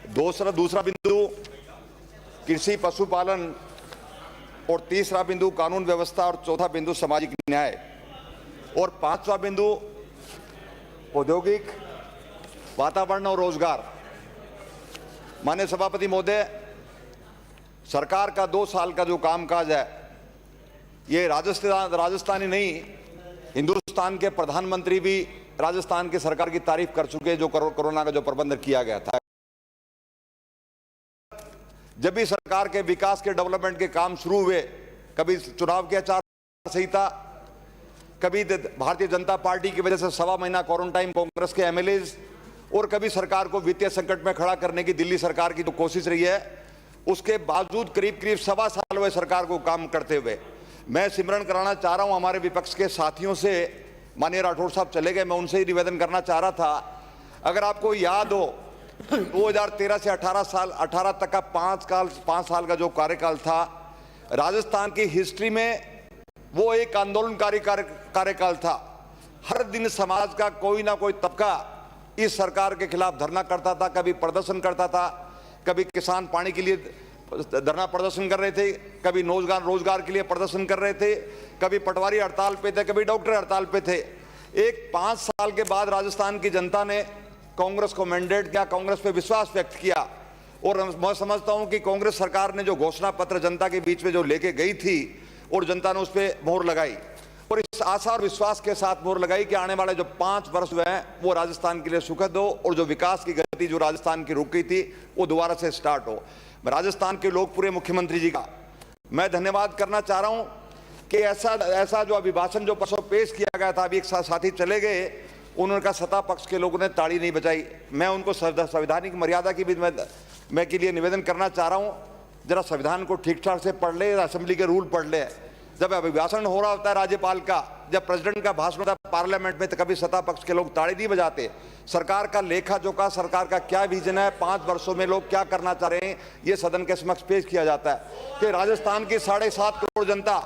दूसरा बिंदु कृषि पशुपालन और तीसरा बिंदु कानून व्यवस्था और चौथा बिंदु सामाजिक न्याय और पांचवा बिंदु औद्योगिक वातावरण और रोजगार। माननीय सभापति महोदय, सरकार का 2 साल का जो कामकाज है ये राजस्थानी नहीं, हिंदुस्तान के प्रधानमंत्री भी राजस्थान की सरकार की तारीफ कर चुके हैं जो कोरोना का जो प्रबंधन किया गया था। जब भी सरकार के विकास के डेवलपमेंट के काम शुरू हुए, कभी चुनाव की आचार संहिता, कभी भारतीय जनता पार्टी की वजह से 1.25 महीना क्वारंटाइन कांग्रेस के एमएलएज, और कभी सरकार को वित्तीय संकट में खड़ा करने की दिल्ली सरकार की जो कोशिश रही है, उसके बावजूद करीब 1.25 साल हुए सरकार को काम करते हुए। मैं सिमरण कराना चाह रहा हूं हमारे विपक्ष के साथियों से, माननीय राठौड़ साहब चले गए, मैं उनसे ही निवेदन करना चाह रहा था, अगर आपको याद हो 2013 से 18 तक का 5 साल का जो कार्यकाल था राजस्थान की हिस्ट्री में, वो एक आंदोलनकारी कार्यकाल था। हर दिन समाज का कोई ना कोई तबका इस सरकार के खिलाफ धरना करता था, कभी प्रदर्शन करता था, कभी किसान पानी के लिए धरना प्रदर्शन कर रहे थे, कभी रोजगार के लिए प्रदर्शन कर रहे थे, कभी पटवारी हड़ताल पे थे, कभी डॉक्टर हड़ताल पे थे। एक 5 साल के बाद राजस्थान की जनता ने कांग्रेस को मैंडेट दिया, कांग्रेस पे विश्वास व्यक्त किया, और मैं समझता हूं कि कांग्रेस सरकार ने जो घोषणा पत्र जनता के बीच में जो लेके गई थी और जनता ने उस पर मोहर लगाई, और इस आशा और विश्वास के साथ मोहर लगाई कि आने वाले जो 5 वर्ष हुए हैं वो राजस्थान के लिए सुखद हो और जो विकास की गति जो राजस्थान की रुक गई थी वो दोबारा से स्टार्ट हो। राजस्थान के लोकप्रिय मुख्यमंत्री जी का मैं धन्यवाद करना चाह रहा हूं कि ऐसा जो अभिभाषण जो परसों पेश किया गया था, अभी एक साथी चले गए, उन्होंने कहा सत्ता पक्ष के लोगों ने ताड़ी नहीं बजाई। मैं उनको संवैधानिक मर्यादा की भी मैं के लिए निवेदन करना चाह रहा हूं, जरा संविधान को ठीक ठाक से पढ़ ले, असेंबली के रूल पढ़ ले। जब अभिभाषण हो रहा होता है राज्यपाल का, जब प्रेसिडेंट का भाषण होता है पार्लियामेंट में, तो कभी सत्ता पक्ष के लोग ताड़ी नहीं बजाते। सरकार का लेखा जोखा, सरकार का क्या विजन है, 5 वर्षों में लोग क्या करना चाह रहे हैं, ये सदन के समक्ष पेश किया जाता है कि राजस्थान की 7.5 करोड़ जनता,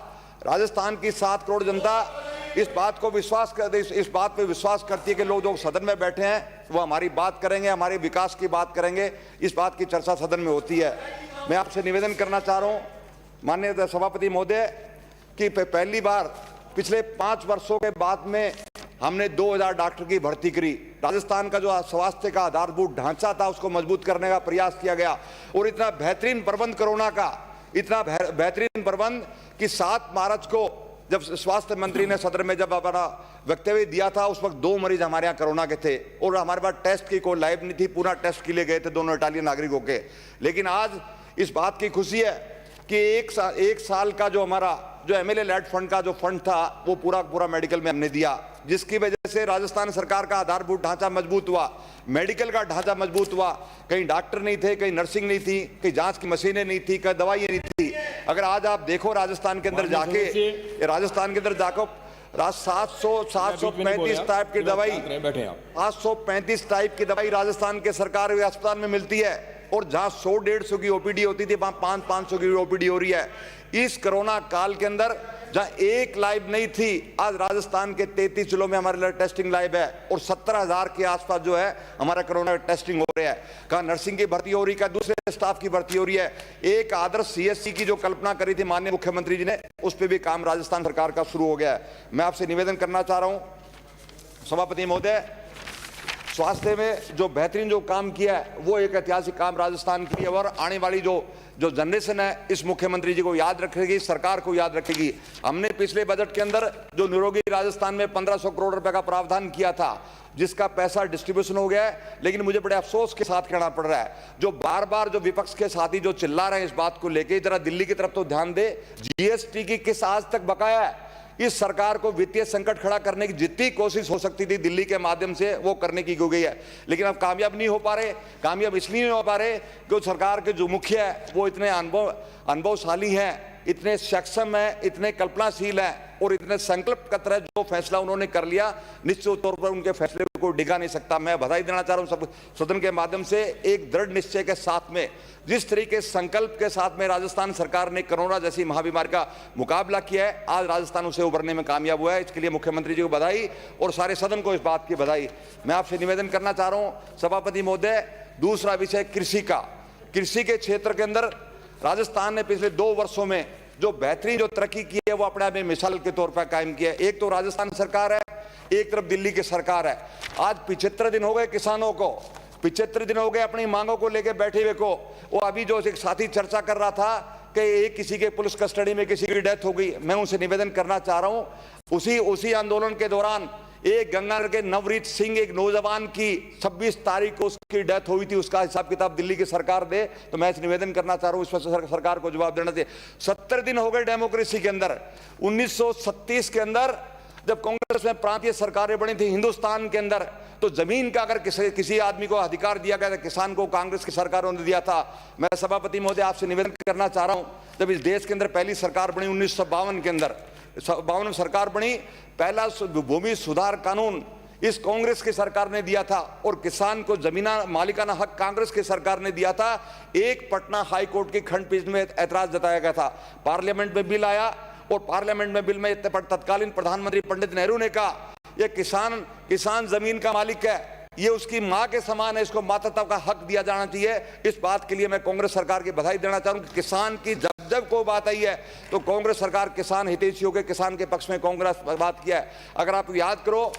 राजस्थान की 7 करोड़ जनता इस बात पे विश्वास करती है कि लोग जो सदन में बैठे हैं वो हमारी बात करेंगे, हमारे विकास की बात करेंगे, इस बात की चर्चा सदन में होती है। मैं आपसे निवेदन करना चाह रहा हूं माननीय सभापति महोदय कि पहली बार पिछले 5 वर्षों के बाद में हमने 2000 डॉक्टर की भर्ती करी। राजस्थान का जो स्वास्थ्य का आधारभूत ढांचा था उसको मजबूत करने का प्रयास किया गया, और इतना बेहतरीन प्रबंध कोरोना का, इतना बेहतरीन प्रबंध कि 7 मार्च को जब स्वास्थ्य मंत्री ने सदन में जब अपना वक्तव्य दिया था, उस वक्त 2 मरीज हमारे यहाँ कोरोना के थे और हमारे पास टेस्ट की कोई लाइव नहीं थी, पूरा टेस्ट के लिए गए थे दोनों इटालियन नागरिकों के। लेकिन आज इस बात की खुशी है कि एक साल का जो हमारा जो एमएलए लेड फंड का जो फंड था वो पूरा मेडिकल में हमने दिया, जिसकी वजह से राजस्थान सरकार का आधारभूत ढांचा मजबूत हुआ, मेडिकल का ढांचा मजबूत हुआ। कहीं डॉक्टर नहीं थे, कहीं नर्सिंग नहीं थी, कहीं जांच की मशीनें नहीं थी, कहीं दवाइयां नहीं थी। अगर आज आप देखो राजस्थान के अंदर जाके 735 टाइप की दवाई, 535 टाइप की दवाई राजस्थान के सरकारी अस्पताल में मिलती है, और जहां 100-150 की ओपीडी होती थी वहां 500 की ओपीडी हो रही है। इस कोरोना काल के अंदर जहां एक लाइव नहीं थी, आज राजस्थान के 33 जिलों में हमारे लिए टेस्टिंग लाइव है, और 17,000 के आसपास जो है हमारा कोरोना टेस्टिंग हो रहा है। कहा नर्सिंग की भर्ती हो रही है, दूसरे स्टाफ की भर्ती हो रही है। एक आदर्श सीएससी की जो कल्पना करी थी माननीय मुख्यमंत्री जी ने, उस पर भी काम राजस्थान सरकार का शुरू हो गया है। मैं आपसे निवेदन करना चाह रहा हूं सभापति महोदय, स्वास्थ्य में जो बेहतरीन जो काम किया है वो एक ऐतिहासिक काम राजस्थान की है, और आने वाली जो जनरेशन है इस मुख्यमंत्री जी को याद रखेगी, सरकार को याद रखेगी। हमने पिछले बजट के अंदर जो निरोगी राजस्थान में 1500 करोड़ रुपए का प्रावधान किया था, जिसका पैसा डिस्ट्रीब्यूशन हो गया है, लेकिन मुझे बड़े अफसोस के साथ कहना पड़ रहा है, जो बार जो विपक्ष के साथी जो चिल्ला रहे हैं इस बात को लेके, जरा दिल्ली की तरफ तो ध्यान दे। जीएसटी की किस आज तक बकाया है? इस सरकार को वित्तीय संकट खड़ा करने की जितनी कोशिश हो सकती थी दिल्ली के माध्यम से वो करने की हो गई है, लेकिन अब कामयाब नहीं हो पा रहे। कामयाब इसलिए नहीं हो पा रहे कि सरकार के जो मुखिया है वो इतने अनुभवशाली हैं, इतने सक्षम है, इतने कल्पनाशील है और इतने संकल्पबद्ध है। जो फैसला उन्होंने कर लिया निश्चित तौर पर उनके फैसले को डिगा नहीं सकता। मैं बधाई देना चाह रहा हूं सब सदन के माध्यम से, एक दृढ़ निश्चय के साथ में, जिस तरीके संकल्प के साथ में राजस्थान सरकार ने कोरोना जैसी महामारी का मुकाबला किया है, आज राजस्थान उसे उभरने में कामयाब हुआ है। इसके लिए मुख्यमंत्री जी को बधाई और सारे सदन को इस बात की बधाई। मैं आपसे निवेदन करना चाह रहा हूं सभापति महोदय दूसरा विषय कृषि का। कृषि के क्षेत्र के अंदर राजस्थान ने पिछले 2 वर्षों में जो बेहतरीन जो तरक्की की है वो अपने आप में मिसाल के तौर पर कायम किया है। एक तो राजस्थान सरकार है, एक तरफ दिल्ली की सरकार है। आज 75 दिन हो गए किसानों को, 75 दिन हो गए अपनी मांगों को लेकर बैठे हुए को। वो अभी जो एक साथी चर्चा कर रहा था कि एक किसी के पुलिस कस्टडी में किसी की डेथ हो गई, मैं उनसे निवेदन करना चाह रहा हूं उसी आंदोलन के दौरान एक गंगानगर के नवरीत सिंह एक नौजवान की 26 तारीख को उसकी डेथ हुई थी, उसका हिसाब किताब दिल्ली की सरकार दे। तो मैं निवेदन करना चाह रहा हूं इस पर सरकार को जवाब देना चाहिए। 70 दिन हो गए डेमोक्रेसी के अंदर। 1937 के अंदर जब कांग्रेस में प्रांतीय सरकारें बनी थी हिंदुस्तान के अंदर, तो जमीन का अगर किसी आदमी को अधिकार दिया गया था, किसान को कांग्रेस की सरकारों ने दिया था। मैं सभापति महोदय आपसे निवेदन करना चाह रहा हूं, जब इस देश के अंदर पहली सरकार बनी 1952 के अंदर, 52 में सरकार बनी, पहला भूमि सुधार कानून इस कांग्रेस की सरकार ने दिया था और किसान को जमीना मालिकाना हक कांग्रेस की सरकार ने दिया था। एक पटना हाई कोर्ट की खंडपीठ में ऐतराज जताया गया था। पार्लियामेंट में बिल आया और पार्लियामेंट में बिल में तत्कालीन प्रधानमंत्री पंडित नेहरू ने कहा ये किसान जमीन का मालिक है, ये उसकी मां के समान है, इसको मातृत्व का हक दिया जाना चाहिए। इस बात के लिए मैं कांग्रेस सरकार की बधाई देना चाहूं कि किसान की जब कोई बात आई है तो कांग्रेस सरकार किसान हितैषियों के किसान के पक्ष में कांग्रेस बात किया है। अगर आप याद करो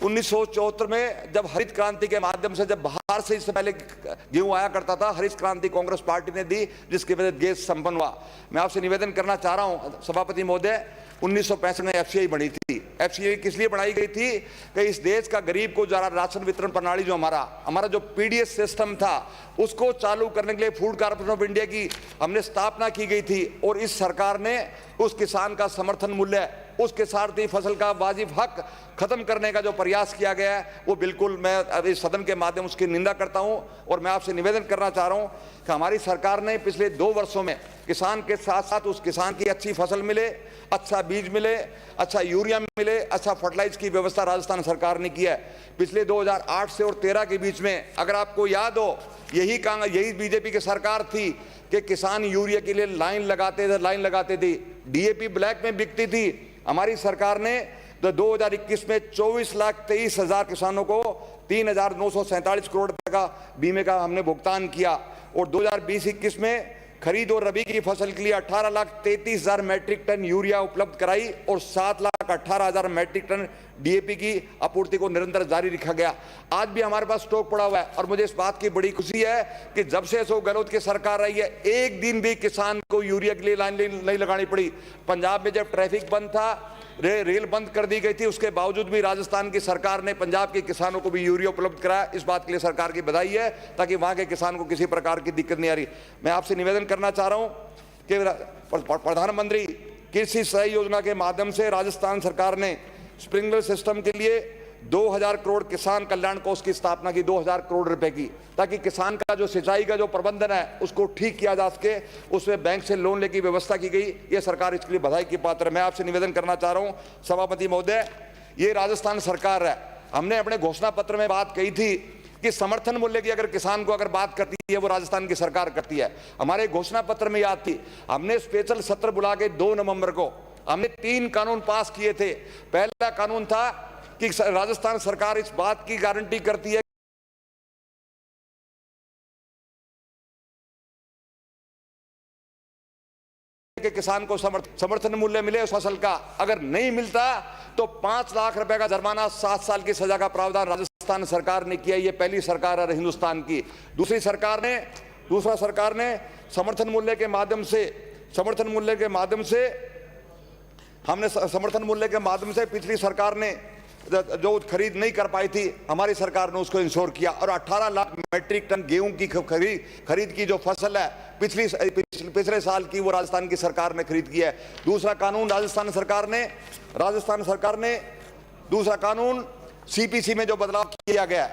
1974 में जब हरित क्रांति के माध्यम से, जब बाहर से इससे पहले गेहूं आया करता था, हरित क्रांति कांग्रेस पार्टी ने दी जिसकी वजह से गैस संपन्न हुआ। मैं आपसे निवेदन करना चाह रहा हूं सभापति महोदय, 1965 में एफसीआई बनी थी। एफसीआई किस लिए बनाई गई थी कि इस देश का गरीब को जरा राशन वितरण प्रणाली जो हमारा जो पीडीएस सिस्टम था उसको चालू करने के लिए फूड कॉर्पोरेशन ऑफ इंडिया की हमने स्थापना की गई थी और इस सरकार ने उस किसान का समर्थन मूल्य, उसके साथ ही फसल का वाजिब हक खत्म करने का जो प्रयास किया गया है वो बिल्कुल मैं इस सदन के माध्यम उसकी निंदा करता हूं। और मैं आपसे निवेदन करना चाह रहा हूं कि हमारी सरकार ने पिछले 2 वर्षों में किसान के साथ साथ उस किसान की अच्छी फसल मिले, अच्छा बीज मिले, अच्छा यूरिया मिले, अच्छा फर्टिलाइज की व्यवस्था राजस्थान सरकार ने की है। पिछले 2008 से और 13 के बीच में अगर आपको याद हो यही बीजेपी की सरकार थी कि किसान यूरिया के लिए लाइन लगाते थे, डीएपी ब्लैक में बिकती थी। हमारी सरकार ने 2021 में 24,23,000 किसानों को 3,947 करोड़ रुपए का बीमे का हमने भुगतान किया और 2020-21 में खरीद और रबी की फसल के लिए 18,33,000 मैट्रिक टन यूरिया उपलब्ध कराई और 7,18,000 मैट्रिक टन डीएपी की आपूर्ति को निरंतर जारी रखा गया। आज भी हमारे पास स्टॉक पड़ा हुआ है और मुझे इस बात की बड़ी खुशी है कि जब से अशोक गहलोत की सरकार आई है एक दिन भी किसान को यूरिया के लिए लाइन नहीं लगानी पड़ी। पंजाब में जब ट्रैफिक बंद था, रेल बंद कर दी गई थी, उसके बावजूद भी राजस्थान की सरकार ने पंजाब के किसानों को भी यूरिया उपलब्ध कराया। इस बात के लिए सरकार की बधाई है ताकि वहां के किसान को किसी प्रकार की दिक्कत नहीं आ रही। मैं आपसे निवेदन करना चाह रहा हूं कि प्रधानमंत्री कृषि सहायता योजना के माध्यम से राजस्थान सरकार ने स्प्रिंकलर सिस्टम के लिए 2000 करोड़ किसान कल्याण कोष की स्थापना की, 2000 करोड़ रुपए की, ताकि किसान का जो सिंचाई का जो प्रबंधन है उसको ठीक किया जा सके। उसमें बैंक से लोन लेने की व्यवस्था की गई। ये सरकार इसके लिए बधाई की पात्र है। मैं आपसे निवेदन करना चाह रहा हूं सभापति महोदय, ये राजस्थान सरकार है, हमने अपने घोषणा पत्र में बात कही थी कि समर्थन मूल्य की अगर किसान को अगर बात करती है वो राजस्थान की सरकार करती है। हमारे घोषणा पत्र में याद थी, हमने स्पेशल सत्र बुला के 2 नवंबर को हमने 3 कानून पास किए थे। पहला कानून था कि राजस्थान सरकार इस बात की गारंटी करती है कि किसान को समर्थन मूल्य मिले उस फसल का, अगर नहीं मिलता तो 5 लाख रुपए का जुर्माना, 7 साल की सजा का प्रावधान राजस्थान सरकार ने किया। ये पहली सरकार है हिंदुस्तान की। दूसरा सरकार ने समर्थन मूल्य के माध्यम से पिछली सरकार ने जो खरीद नहीं कर पाई थी हमारी सरकार ने उसको इंश्योर किया और 18 लाख मैट्रिक टन गेहूं की खरीद की जो फसल है पिछले साल की वो राजस्थान की सरकार ने खरीद की है। दूसरा कानून राजस्थान सरकार ने दूसरा कानून सीपीसी में जो बदलाव किया गया,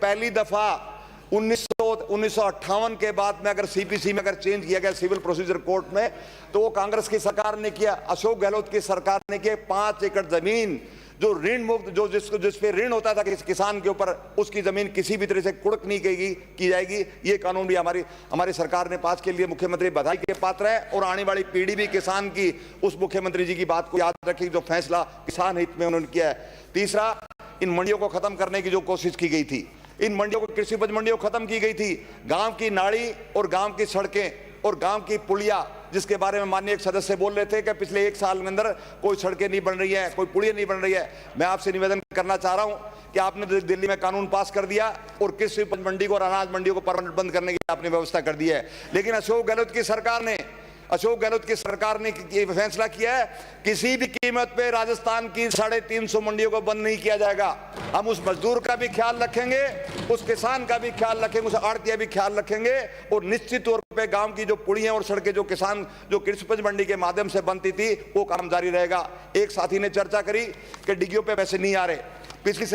पहली दफा 1958 के बाद में अगर सीपीसी में अगर चेंज किया गया सिविल प्रोसीजर कोर्ट में, तो वो कांग्रेस की सरकार ने किया, अशोक गहलोत की सरकार ने किया। 5 एकड़ जमीन जो ऋण मुक्त, जो जिस पे ऋण होता था किसान के ऊपर, उसकी जमीन किसी भी तरह से कुड़क नहीं की जाएगी। ये कानून भी हमारी सरकार ने पास के लिए मुख्यमंत्री बधाई के पात्र है और आने वाली पीढ़ी भी किसान की उस मुख्यमंत्री जी की बात को याद रखेगी जो फैसला किसान हित में उन्होंने किया है। तीसरा, इन मंडियों को खत्म करने की जो कोशिश की गई थी, इन मंडियों को, कृषि उपज मंडियों को खत्म की गई थी। गांव की नाली और गांव की सड़कें और गांव की पुलिया, जिसके बारे में माननीय एक सदस्य बोल रहे थे कि पिछले 1 साल के अंदर कोई सड़कें नहीं बन रही है, कोई पुलिया नहीं बन रही है। मैं आपसे निवेदन करना चाह रहा हूं कि आपने दिल्ली में कानून पास कर दिया और कृषि उपज मंडी को और अनाज मंडियों को परमानेंट बंद करने की आपने व्यवस्था कर दी है। लेकिन अशोक गहलोत की सरकार ने ये फैसला किया है, किसी भी कीमत पे राजस्थान की 350 मंडियों को बंद नहीं किया जाएगा। हम उस मजदूर का भी ख्याल रखेंगे, उस किसान का भी ख्याल रखेंगे, उस आड़तिया भी ख्याल रखेंगे और निश्चित तौर पे गांव की जो पुलियां और सड़कें जो किसान जो कृषि उपज मंडी के माध्यम से बनती थी वो काम जारी रहेगा। एक साथी ने चर्चा करी कि डिग्गियों पे पैसे नहीं आ रहे।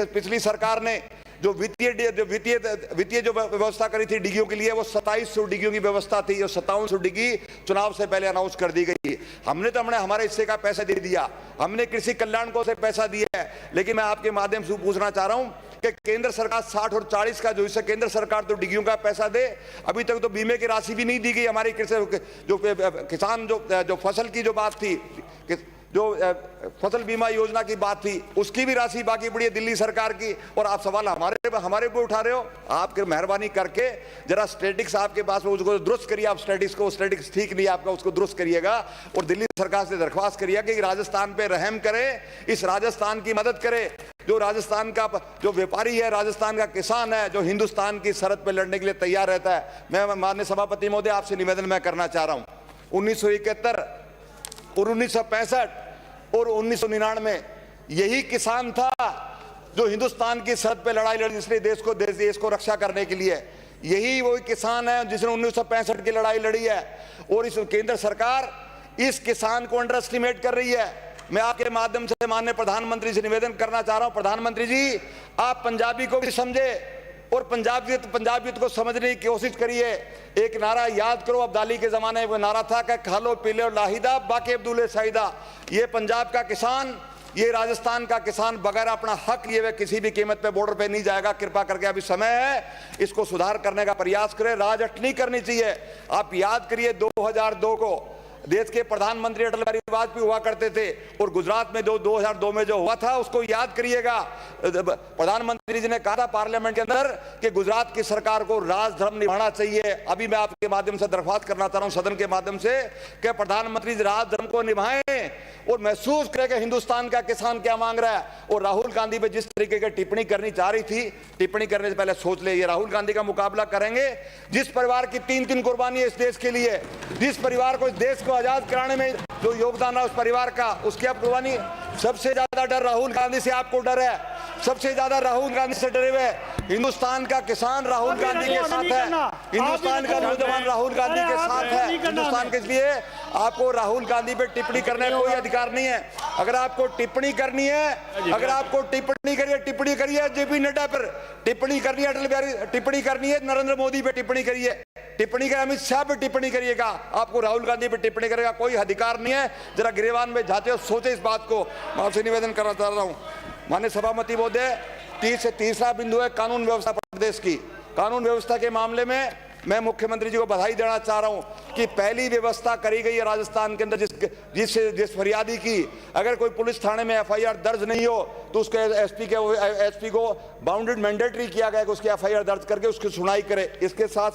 पिछली सरकार ने जो वित्तीय जो व्यवस्था करी थी डिग्गियों के लिए, वो 2700 डिग्गियों की व्यवस्था थी और 5700 डिग्गी चुनाव से पहले अनाउंस कर दी गई। हमने तो हमारे हिस्से का पैसा दे दिया, हमने कृषि कल्याण को से पैसा दिया है। लेकिन मैं आपके माध्यम से पूछना चाह रहा हूं कि केंद्र सरकार 60 और 40 का जो हिस्सा केंद्र सरकार तो डिग्गियों का पैसा दे, अभी तक तो बीमे की राशि भी नहीं दी गई। हमारी कृषि जो किसान जो फसल की जो बात थी, जो फसल बीमा योजना की बात थी, उसकी भी राशि बाकी पड़ी है दिल्ली सरकार की। और आप सवाल हमारे ऊपर उठा रहे हो। आप मेहरबानी करके जरा स्टैटिक्स आपके पास में उसको दुरुस्त करिए। आप स्टैटिक्स ठीक नहीं आपका, उसको दुरुस्त करिएगा और दिल्ली सरकार से दरख्वास्त करिए कि राजस्थान पे रहम करे, इस राजस्थान की मदद करे। जो राजस्थान का जो व्यापारी है, राजस्थान का किसान है, जो हिंदुस्तान की सरहद पर लड़ने के लिए तैयार रहता है। मैं माननीय सभापति महोदय आपसे निवेदन मैं करना चाह रहा हूं, 1971 और 1965 और 1999 यही किसान था जो हिंदुस्तान की सरहद पे लड़ाई लड़ी, जिसने देश को रक्षा करने के लिए। यही वही किसान है जिसने 1965 की लड़ाई लड़ी है। और इस केंद्र सरकार इस किसान को अंडर एस्टिमेट कर रही है। मैं आपके माध्यम से माननीय प्रधानमंत्री से निवेदन करना चाह रहा हूं, प्रधानमंत्री जी आप पंजाबी को भी समझे और पंजाबियत को समझने की कोशिश करिए। एक नारा याद करो, अब्दाली के जमाने में नारा था कि खा लो पी लो लाहिदा बाकी अब्दुल्ले साहिदा। ये पंजाब का किसान, ये राजस्थान का किसान बगैर अपना हक लिए हुए किसी भी कीमत पे बॉर्डर पे नहीं जाएगा। कृपा करके अभी समय है, इसको सुधार करने का प्रयास करें। राजनीति नहीं करनी चाहिए। आप याद करिए 2002 को देश के प्रधानमंत्री अटल बिहारी वाजपेयी हुआ करते थे और गुजरात में 2002 में जो हुआ था उसको याद करिएगा। प्रधानमंत्री जी ने कहा था पार्लियामेंट के अंदर कि गुजरात की सरकार को राजधर्म निभाना चाहिए। अभी मैं आपके माध्यम से दरख्वास्त करना चाह रहा हूं सदन के माध्यम से कि प्रधानमंत्री जी राजधर्म को निभाएं और महसूस करें कि हिंदुस्तान का किसान क्या मांग रहा है। और राहुल गांधी पे जिस तरीके की टिप्पणी करनी चाह रही थी, टिप्पणी करने से पहले सोच ले, ये राहुल गांधी का मुकाबला करेंगे जिस परिवार की 3 कुर्बानी है इस देश के लिए, जिस परिवार को इस देश को आजाद कराने में जो योगदान है उस परिवार का, उसकी आप कुर्बानी। सबसे ज्यादा डर राहुल गांधी से आपको डर है, सबसे ज्यादा राहुल गांधी से डरे हुए हिंदुस्तान का किसान राहुल गांधी के साथ है, हिंदुस्तान का नौजवान राहुल गांधी के साथ है हिंदुस्तान के। इसलिए आपको राहुल गांधी पे टिप्पणी करने का कोई अधिकार नहीं है। अगर आपको टिप्पणी करनी है, अगर आपको टिप्पणी करिए जेपी नड्डा पर टिप्पणी करनी है, अटल बिहारी टिप्पणी करनी है, नरेंद्र मोदी पे टिप्पणी करिए, टिप्पणी करें अमित शाह पे टिप्पणी करिएगा। आपको राहुल गांधी पे टिप्पणी करेगा कोई अधिकार नहीं है। जरा गिरेवान में जाते हो सोचे इस बात को। मैं आपसे निवेदन करना चाह रहा हूं माननीय सभापति महोदय, तीसरा बिंदु है कानून व्यवस्था प्रदेश की। कानून व्यवस्था के मामले में मैं मुख्यमंत्री जी को बधाई देना चाह रहा हूं कि पहली व्यवस्था करी गई है राजस्थान के अंदर जिस फरियादी की अगर कोई पुलिस थाने में एफआईआर दर्ज नहीं हो तो उसके एसपी को बाउंडेड मैंडेटरी किया गया कि उसकी एफआईआर दर्ज करके उसकी सुनवाई करे। इसके साथ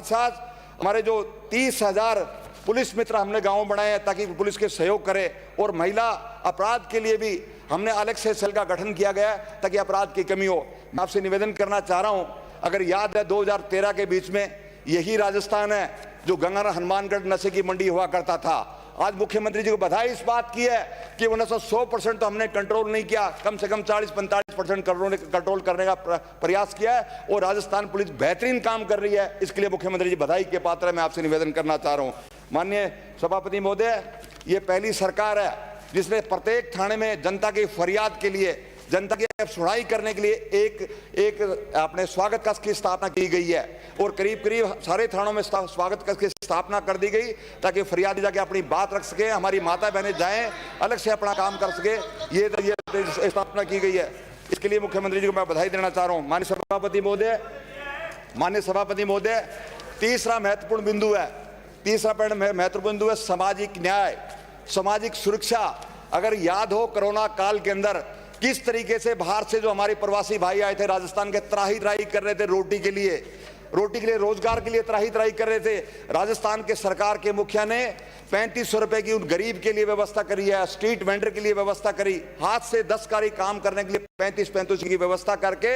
साथ हमारे जो 30,000 पुलिस मित्र हमने गांव बनाए हैं ताकि पुलिस के सहयोग करे। और महिला अपराध के लिए भी हमने अलग से सेल का गठन किया गया ताकि अपराध की कमी हो। मैं आपसे निवेदन करना चाह रहा हूं, अगर याद है 2013 के बीच में यही राजस्थान है जो गंगाना हनुमानगढ़ नशे की मंडी हुआ करता था। आज मुख्यमंत्री जी को बधाई इस बात की है कि 100% तो हमने कंट्रोल नहीं किया, कम से कम 40-45% कंट्रोल करने का प्रयास किया है और राजस्थान पुलिस बेहतरीन काम कर रही है। इसके लिए मुख्यमंत्री जी बधाई के पात्र है। मैं आपसे निवेदन करना चाह रहा हूं माननीय सभापति महोदय, ये पहली सरकार है जिसने प्रत्येक थाने में जनता की फरियाद के लिए, जनता की सुनवाई करने के लिए एक अपने स्वागत कक्ष की स्थापना की गई है और करीब सारे थानों में स्वागत कक्ष की स्थापना कर दी गई ताकि फरियादी जाके अपनी बात रख सके, हमारी माता बहनें जाएं अलग से अपना काम कर सके। ये स्थापना की गई है। इसके लिए मुख्यमंत्री जी को मैं बधाई देना चाह रहा हूँ। माननीय सभापति महोदय, तीसरा महत्वपूर्ण बिंदु है सामाजिक न्याय, सामाजिक सुरक्षा। अगर याद हो कोरोना काल के अंदर किस तरीके से बाहर से जो हमारे प्रवासी भाई आए थे राजस्थान के, त्राही त्राही कर रहे थे रोटी के लिए, रोजगार के लिए त्राही त्राही कर रहे थे। राजस्थान के सरकार के मुखिया ने 3500 रुपए की उन गरीब के लिए व्यवस्था करी है, स्ट्रीट वेंडर के लिए व्यवस्था करी, हाथ से दस्तकारी काम करने के लिए 35 की व्यवस्था करके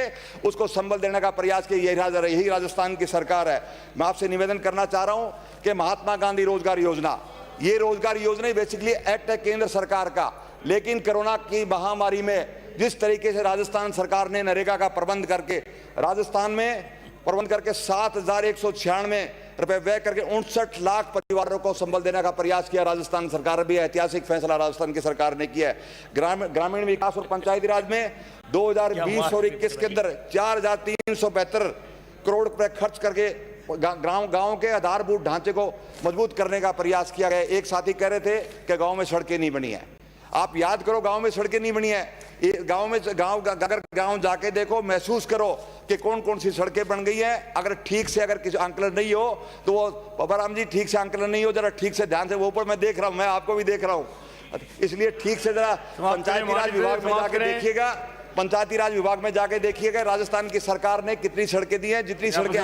उसको संबल देने का प्रयास किया। यही राजस्थान की सरकार है। मैं आपसे निवेदन करना चाह रहा हूं कि महात्मा गांधी रोजगार योजना, ये रोजगार योजना बेसिकली एक्ट है केंद्र सरकार का, लेकिन कोरोना की महामारी में जिस तरीके से राजस्थान सरकार ने नरेगा का प्रबंध करके राजस्थान में 7,196 रुपए व्यय करके 59 लाख परिवारों को संबल देने का प्रयास किया राजस्थान सरकार। भी ऐतिहासिक फैसला राजस्थान की सरकार ने किया है। ग्रामीण विकास और पंचायती राज में 2020 और 21 के अंदर 4,372 करोड़ रुपए खर्च करके गांव के आधारभूत ढांचे को मजबूत करने का प्रयास किया गया। एक साथी कह रहे थे कि गांव में सड़कें नहीं बनी है। आप याद करो, गांव में सड़कें नहीं बनी है। अगर गांव जाके देखो, महसूस करो कि कौन कौन सी सड़कें बन गई हैं। अगर ठीक से अगर किसी आंकलन नहीं हो तो वो बाबा जी ठीक से आंकलन नहीं हो, जरा ठीक से ध्यान से, वो ऊपर मैं देख रहा हूं, मैं आपको भी देख रहा हूं, इसलिए ठीक से जरा पंचायती राज विभाग में जाके देखिएगा, पंचायती राज विभाग में जाके देखिएगा राजस्थान की सरकार ने कितनी सड़कें दी हैं। जितनी सड़कें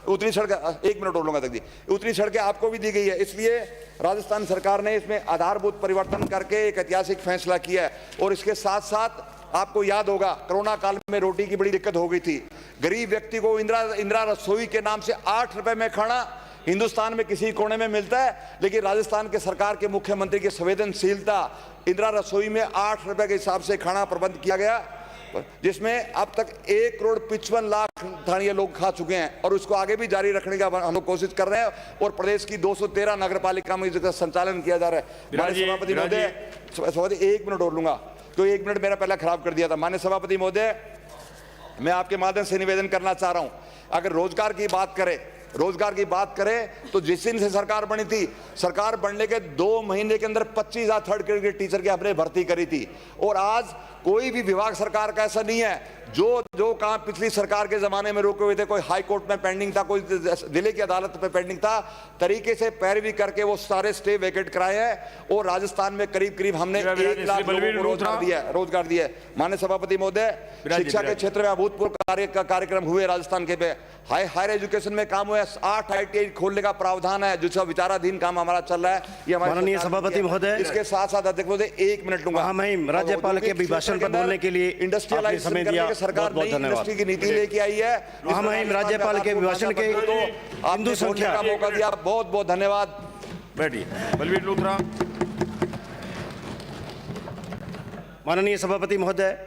उतनी सड़कें 1 मिनट बोलूंगा तक जी, उतनी सड़कें आपको भी दी गई है। इसलिए राजस्थान सरकार ने इसमें आधारभूत परिवर्तन करके एक ऐतिहासिक फैसला किया है। और इसके साथ साथ आपको याद होगा, कोरोना काल में रोटी की बड़ी दिक्कत हो गई थी। गरीब व्यक्ति को इंदिरा रसोई के नाम से 8 रुपए में खाना हिंदुस्तान में किसी कोने में मिलता है, लेकिन राजस्थान के सरकार के मुख्यमंत्री की संवेदनशीलता, इंदिरा रसोई में 8 रुपए के हिसाब से खाना प्रबंध किया गया, जिसमें अब तक 1,55,00,000 स्थानीय लोग खा चुके हैं। और उसको आगे भी जारी रखने का हम लोग कोशिश कर रहे हैं। और प्रदेश की 213 नगर पालिका में इसका संचालन किया जा रहा है। माननीय सभापति महोदय, 1 मिनट और लूंगा, तो 1 मिनट मेरा पहला खराब कर दिया था। माननीय सभापति महोदय, मैं आपके माध्यम से निवेदन करना चाह रहा हूं, अगर रोजगार की बात करें तो जिस दिन से सरकार बनी थी, सरकार बनने के 2 महीने के अंदर 25,000 थर्ड ग्रेड के टीचर की हमने भर्ती करी थी। और आज कोई भी विभाग सरकार का ऐसा नहीं है जो काम पिछली सरकार के जमाने में रोके हुए थे, कोई हाई कोर्ट में पेंडिंग था, कोई जिले की अदालत में पेंडिंग था, तरीके से पैरवी करके वो सारे स्टे वेकेट कराए हैं। और राजस्थान में करीब हमने 1 लाख लोगों को रोजगार दिया है। माननीय सभापति महोदय, शिक्षा के क्षेत्र में अभूतपूर्व कार्यक्रम हुए राजस्थान के, हायर एजुकेशन में काम हुआ है। 8 ITI खोलने का प्रावधान है, जिसका विचाराधीन काम हमारा चल रहा है। ये हमारे माननीय सभापति महोदय, इसके साथ साथ अध्यक्ष महोदय 1 मिनट लूंगा, राज्यपाल के अभिभाषण पर बोलने के लिए इंडस्ट्रियलाइजेशन करने के सरकार नई इंडस्ट्री की नीति लेके आई है। राज्यपाल के अभिभाषण के हिंदू संख्या का मौका दिया, बहुत बहुत धन्यवाद। बैठिए। बलवीर लूथरा। माननीय सभापति महोदय,